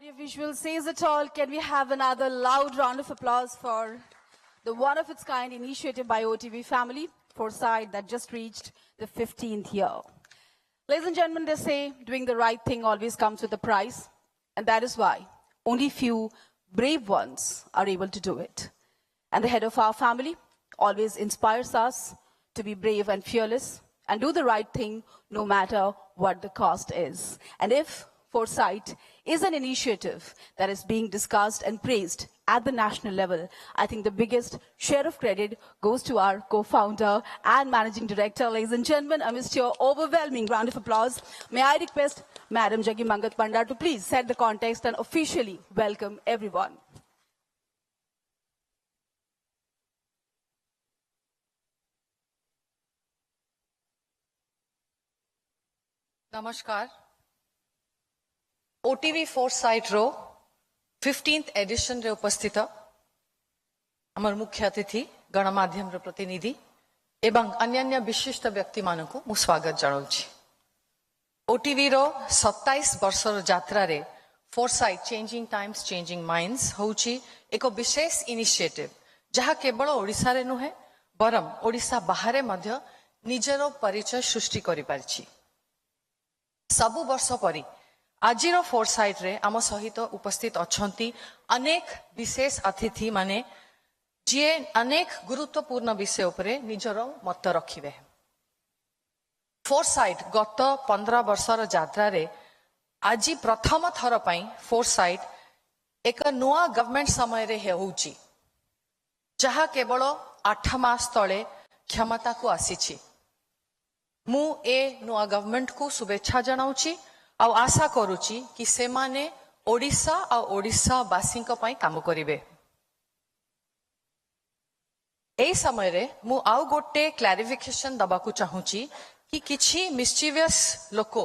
Audiovisual says it all. Can we have another loud round of applause for the one-of-its-kind initiative by OTV family, Foresight, that just reached the 15th year. Ladies and gentlemen, they say doing the right thing always comes with a price, and that is why only few brave ones are able to do it. And the head of our family always inspires us to be brave and fearless and do the right thing no matter what the cost is. And if Foresight is an initiative that is being discussed and praised at the national level, I think the biggest share of credit goes to our co-founder and managing director. Ladies and gentlemen, amidst your overwhelming round of applause, may I request Madam Jaggi Mangat Panda to please set the context and officially welcome everyone. Namaskar. OTV Foresight row 15th edition रे उपस्थित अमर मुख्य अतिथि गणमाध्यम रो प्रतिनिधि एवं अन्यान्य विशिष्ट व्यक्ति मानकु मु स्वागत जणाउछि। OTV रो 27 वर्षर यात्रा रे Foresight changing times changing minds होछि एक विशेष इनिशिएटिव जहा केवल ओडिसा रे नुहे बरम ओडिसा बाहरे मध्य निजरो परिचय सृष्टि करि पारछि। सबु वर्ष परि आजिरो फोरसाइट रे आम सहित उपस्थित अछंती अनेक विशेष अतिथि माने जे अनेक गुरुत्वपूर्ण विषय उपरे निजरो मत रखिबे। फोरसाइट गत 15 वर्षर यात्रा रे आजि प्रथम थर पई फोरसाइट एक नुआ गवर्नमेंट समय रे हेउची जहा केवल 8 मास तळे क्षमता को आसीची। मु ए नुआ गवर्नमेंट को शुभेच्छा जनाउची और आशा करुची कि से माने ओडिशा और ओडिशा वासी काम करिवे। ए समय रे मु आउ गोटे क्लैरिफिकेशन दबाकू चाहूची कि किछि मिस्चिवियस लोको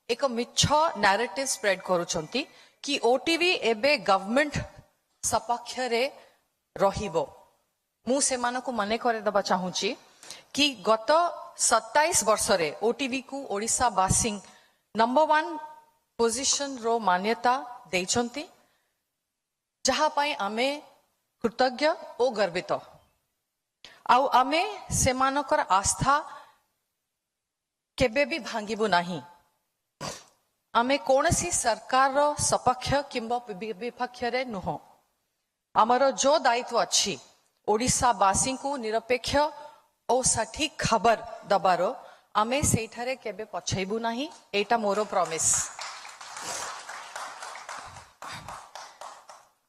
एक मिछ नैरेटिव स्प्रेड करूछंती कि ओटीवी एबे गवर्नमेंट सपक्ष रे रहिबो। मु से मानको मने करे दबा चाहूची कि गत 27 वर्ष रे ओटीवी को ओडिशा वासी नंबर 1 पोजिशन रो मान्यता देइछंती जहा पाई आमे कृतज्ञ ओ गर्वित आउ आमे सेमानकर आस्था केबे भी भांगिबो नाही। आमे कोनसी सरकार रो सपक्ष किंबा विपक्ष रे नुह। हमर जो दायित्व अछि ओडिशा वासी को निरपेक्ष और सठिक खबर दबारो आमे सेठारे केबे पछैबु नाही। एटा मोरो promise.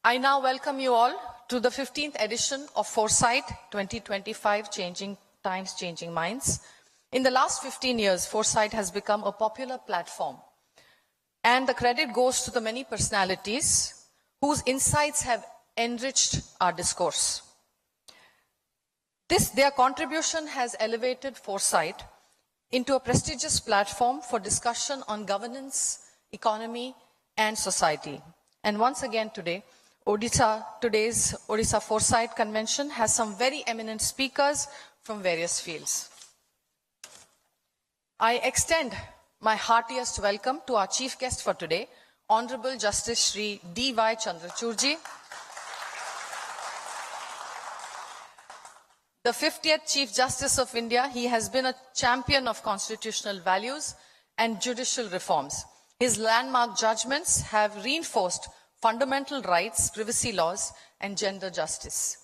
I now welcome you all to the 15th edition of Foresight 2025 Changing Times, Changing Minds. In the last 15 years, Foresight has become a popular platform, and the credit goes to the many personalities whose insights have enriched our discourse. Their contribution has elevated Foresight into a prestigious platform for discussion on governance, economy, and society. And once again today, today's Odisha Foresight Convention has some very eminent speakers from various fields. I extend my heartiest welcome to our chief guest for today, Honorable Justice Shri D.Y. Chandrachurji, the 50th Chief Justice of India. He has been a champion of constitutional values and judicial reforms. His landmark judgments have reinforced fundamental rights, privacy laws, and gender justice.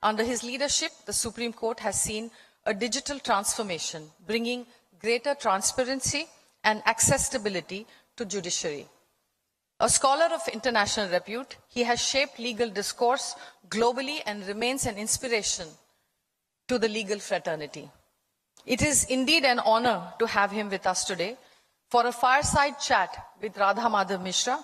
Under his leadership, the Supreme Court has seen a digital transformation, bringing greater transparency and accessibility to judiciary. A scholar of international repute, he has shaped legal discourse globally and remains an inspiration to the legal fraternity. It is indeed an honor to have him with us today for a fireside chat with Radha Madhav Mishra,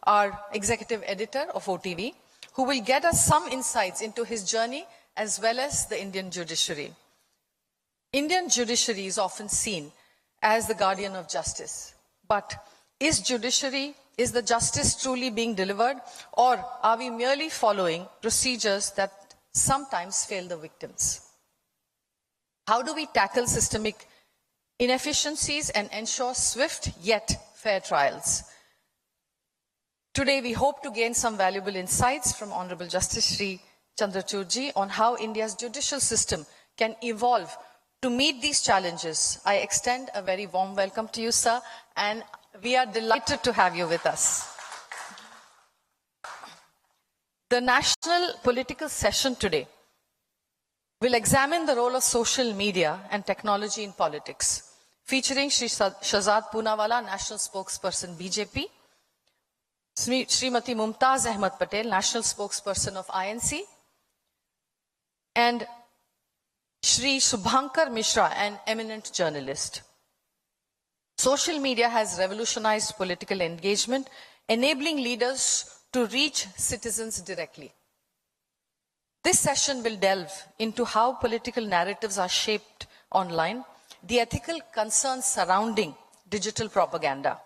our executive editor of OTV, who will get us some insights into his journey as well as the Indian judiciary. Indian judiciary is often seen as the guardian of justice. But is the justice truly being delivered, or are we merely following procedures that sometimes fail the victims? How do we tackle systemic inefficiencies and ensure swift yet fair trials? Today, we hope to gain some valuable insights from Honorable Justice Shri Chandrachud ji on how India's judicial system can evolve to meet these challenges. I extend a very warm welcome to you, sir, and we are delighted to have you with us. The national political session today will examine the role of social media and technology in politics, featuring Shri Shahzad Poonawalla, National Spokesperson BJP, Srimati Mumtaz Ahmed Patel, National Spokesperson of INC, and Shri Shubhankar Mishra, an eminent journalist. Social media has revolutionized political engagement, enabling leaders to reach citizens directly. This session will delve into how political narratives are shaped online, the ethical concerns surrounding digital propaganda.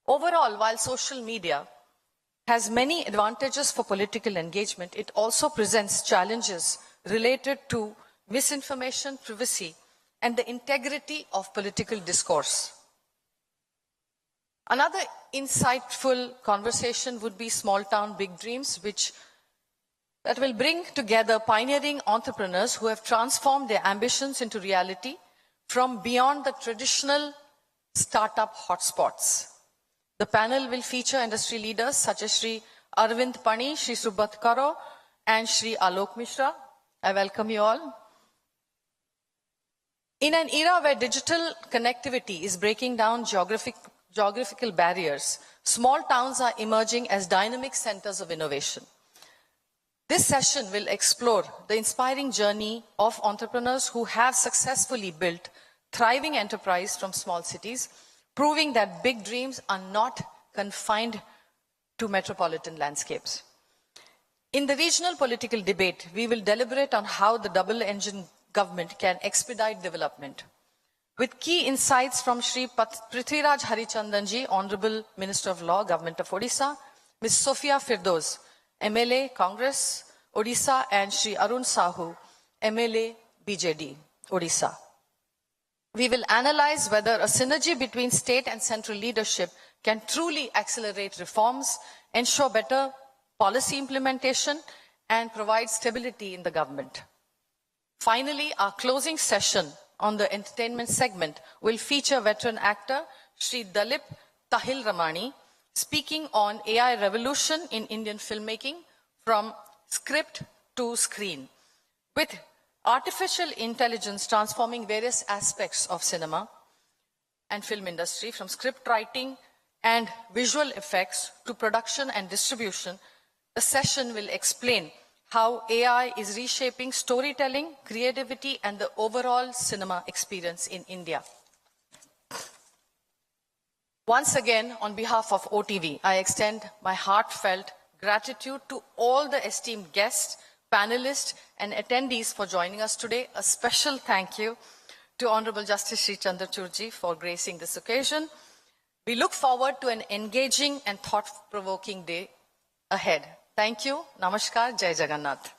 Overall, while social media has many advantages for political engagement, it also presents challenges related to misinformation, privacy, and the integrity of political discourse. Another insightful conversation would be Small Town Big Dreams, that will bring together pioneering entrepreneurs who have transformed their ambitions into reality from beyond the traditional startup hotspots. The panel will feature industry leaders such as Shri Arvind Pani, Shri Subhat Karo, and Shri Alok Mishra. I welcome you all. In an era where digital connectivity is breaking down geographical barriers, small towns are emerging as dynamic centers of innovation. This session will explore the inspiring journey of entrepreneurs who have successfully built thriving enterprise from small cities, proving that big dreams are not confined to metropolitan landscapes. In the regional political debate, we will deliberate on how the double-engine government can expedite development. With key insights from Shri Prithviraj Harichandanji, Honorable Minister of Law, Government of Odisha, Ms. Sophia Firdoz, MLA, Congress, Odisha, and Shri Arun Sahu, MLA, BJD, Odisha. We will analyze whether a synergy between state and central leadership can truly accelerate reforms, ensure better policy implementation, and provide stability in the government. Finally, our closing session on the entertainment segment will feature veteran actor Shri Dalip Tahil Ramani, speaking on AI revolution in Indian filmmaking from script to screen, with artificial intelligence transforming various aspects of cinema and film industry, from script writing and visual effects to production and distribution. The session will explain how AI is reshaping storytelling, creativity, and the overall cinema experience in India. Once again, on behalf of OTV, I extend my heartfelt gratitude to all the esteemed guests, panelists, and attendees for joining us today. A special thank you to Honorable Justice Shri Chandrachud ji for gracing this occasion. We look forward to an engaging and thought-provoking day ahead. Thank you. Namaskar. Jai Jagannath.